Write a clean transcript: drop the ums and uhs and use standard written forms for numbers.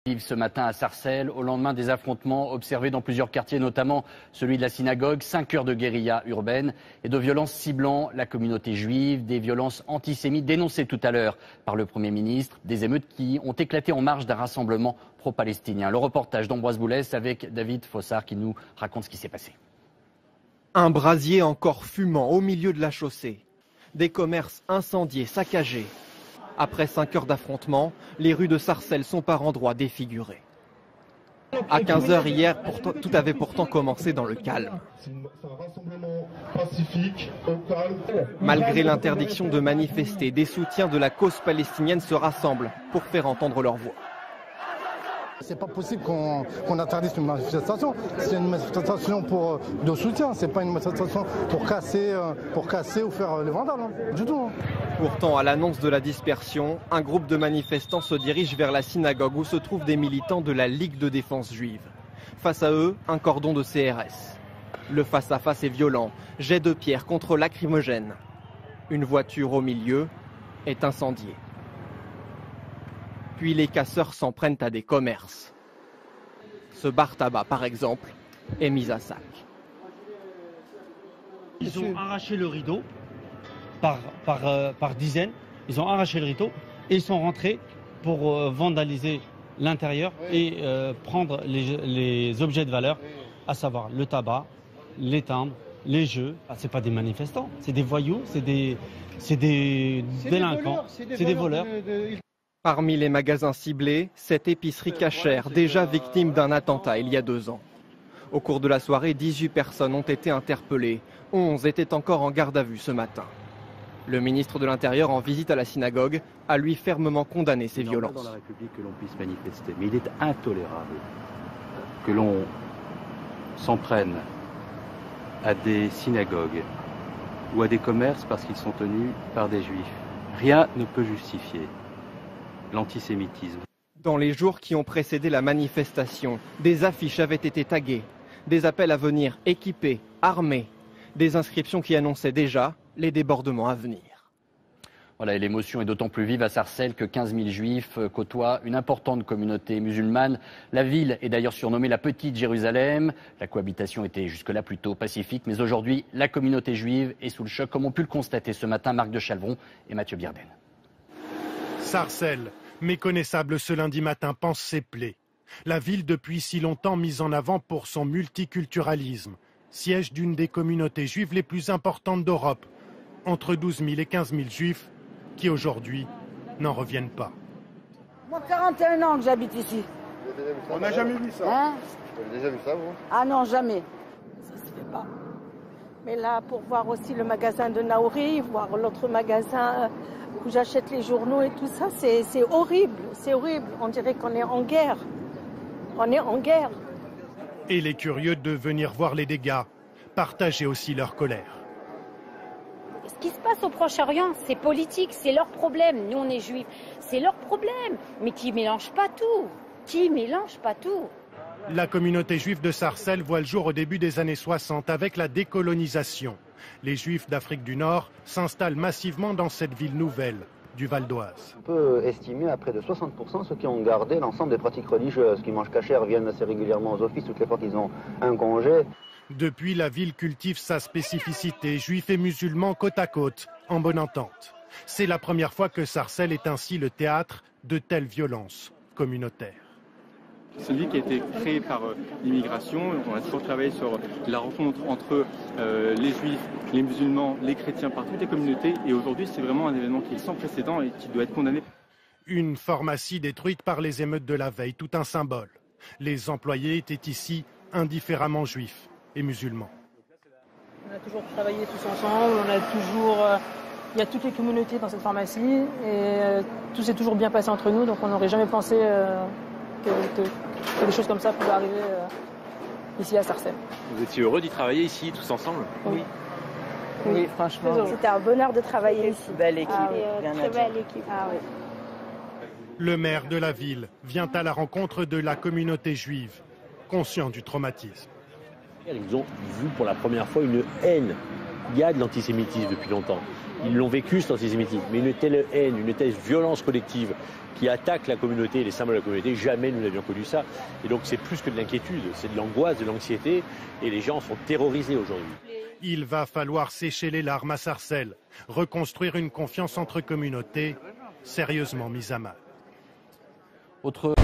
Ce matin à Sarcelles, au lendemain des affrontements observés dans plusieurs quartiers, notamment celui de la synagogue, 5 heures de guérilla urbaine et de violences ciblant la communauté juive, des violences antisémites dénoncées tout à l'heure par le Premier ministre, des émeutes qui ont éclaté en marge d'un rassemblement pro-palestinien. Le reportage d'Ambroise Boulès avec David Fossard qui nous raconte ce qui s'est passé. Un brasier encore fumant au milieu de la chaussée, des commerces incendiés, saccagés. Après 5 heures d'affrontement, les rues de Sarcelles sont par endroits défigurées. À 15 h hier, tout avait pourtant commencé dans le calme. Malgré l'interdiction de manifester, des soutiens de la cause palestinienne se rassemblent pour faire entendre leur voix. C'est pas possible qu'on interdise une manifestation. C'est une manifestation de soutien. C'est pas une manifestation pour casser ou faire les vandales. Du tout. Pourtant, à l'annonce de la dispersion, un groupe de manifestants se dirige vers la synagogue où se trouvent des militants de la Ligue de défense juive. Face à eux, un cordon de CRS. Le face-à-face est violent. Jet de pierre contre lacrymogène. Une voiture au milieu est incendiée. Puis les casseurs s'en prennent à des commerces. Ce bar-tabac, par exemple, est mis à sac. Ils ont arraché le rideau par dizaines. Ils ont arraché le rideau et ils sont rentrés pour vandaliser l'intérieur et prendre les objets de valeur, à savoir le tabac, les timbres, les jeux. C'est pas des manifestants, c'est des voyous, c'est des délinquants, c'est des voleurs. Parmi les magasins ciblés, cette épicerie cachère, déjà victime d'un attentat il y a 2 ans. Au cours de la soirée, 18 personnes ont été interpellées. 11 étaient encore en garde à vue ce matin. Le ministre de l'Intérieur, en visite à la synagogue, a lui fermement condamné ces violences. Dans la République que l'on puisse manifester, mais il est intolérable que l'on s'en prenne à des synagogues ou à des commerces parce qu'ils sont tenus par des juifs. Rien ne peut justifier l'antisémitisme. Dans les jours qui ont précédé la manifestation, des affiches avaient été taguées, des appels à venir équipés, armés, des inscriptions qui annonçaient déjà les débordements à venir. Voilà, et l'émotion est d'autant plus vive à Sarcelles que 15 000 juifs côtoient une importante communauté musulmane. La ville est d'ailleurs surnommée la Petite Jérusalem. La cohabitation était jusque-là plutôt pacifique, mais aujourd'hui, la communauté juive est sous le choc, comme on pu le constater ce matin Marc de Chalvron et Mathieu Bierden. Sarcelles, méconnaissable ce lundi matin, pense ses plaies. La ville depuis si longtemps mise en avant pour son multiculturalisme, siège d'une des communautés juives les plus importantes d'Europe, entre 12 000 et 15 000 juifs qui aujourd'hui n'en reviennent pas. Moi, 41 ans que j'habite ici. On n'a jamais vu ça. Hein? Vous avez déjà vu ça, vous? Ah non, jamais. Ça se fait pas. Mais là, pour voir aussi le magasin de Naouri, voir l'autre magasin où j'achète les journaux et tout ça, c'est horrible, c'est horrible. On dirait qu'on est en guerre. On est en guerre. Et les curieux de venir voir les dégâts, partager aussi leur colère. Ce qui se passe au Proche-Orient, c'est politique, c'est leur problème. Nous, on est juifs, c'est leur problème. Mais qui ne mélange pas tout. Qui mélange pas tout. La communauté juive de Sarcelles voit le jour au début des années 60 avec la décolonisation. Les juifs d'Afrique du Nord s'installent massivement dans cette ville nouvelle du Val d'Oise. On peut estimer à près de 60% ceux qui ont gardé l'ensemble des pratiques religieuses, qui mangent cachère, viennent assez régulièrement aux offices toutes les fois qu'ils ont un congé. Depuis, la ville cultive sa spécificité, juifs et musulmans côte à côte, en bonne entente. C'est la première fois que Sarcelles est ainsi le théâtre de telles violences communautaires. C'est une ville qui a été créée par l'immigration. On a toujours travaillé sur la rencontre entre les juifs, les musulmans, les chrétiens, par toutes les communautés. Et aujourd'hui, c'est vraiment un événement qui est sans précédent et qui doit être condamné. Une pharmacie détruite par les émeutes de la veille, tout un symbole. Les employés étaient ici indifféremment juifs et musulmans. On a toujours travaillé tous ensemble, il y a toutes les communautés dans cette pharmacie et tout s'est toujours bien passé entre nous, donc on n'aurait jamais pensé que des choses comme ça pouvaient arriver ici à Sarcelles. Vous étiez heureux d'y travailler ici, tous ensemble? Oui. Oui, franchement. C'était un bonheur de travailler ici. Belle équipe. Très belle équipe. Ah, oui. Le maire de la ville vient à la rencontre de la communauté juive, conscient du traumatisme. Ils ont vu pour la première fois une haine Il y a de l'antisémitisme depuis longtemps. Ils l'ont vécu, cet antisémitisme. Mais une telle haine, une telle violence collective qui attaque la communauté et les symboles de la communauté, jamais nous n'avions connu ça. Et donc c'est plus que de l'inquiétude, c'est de l'angoisse, de l'anxiété. Et les gens sont terrorisés aujourd'hui. Il va falloir sécher les larmes à Sarcelles, reconstruire une confiance entre communautés sérieusement mise à mal. Autre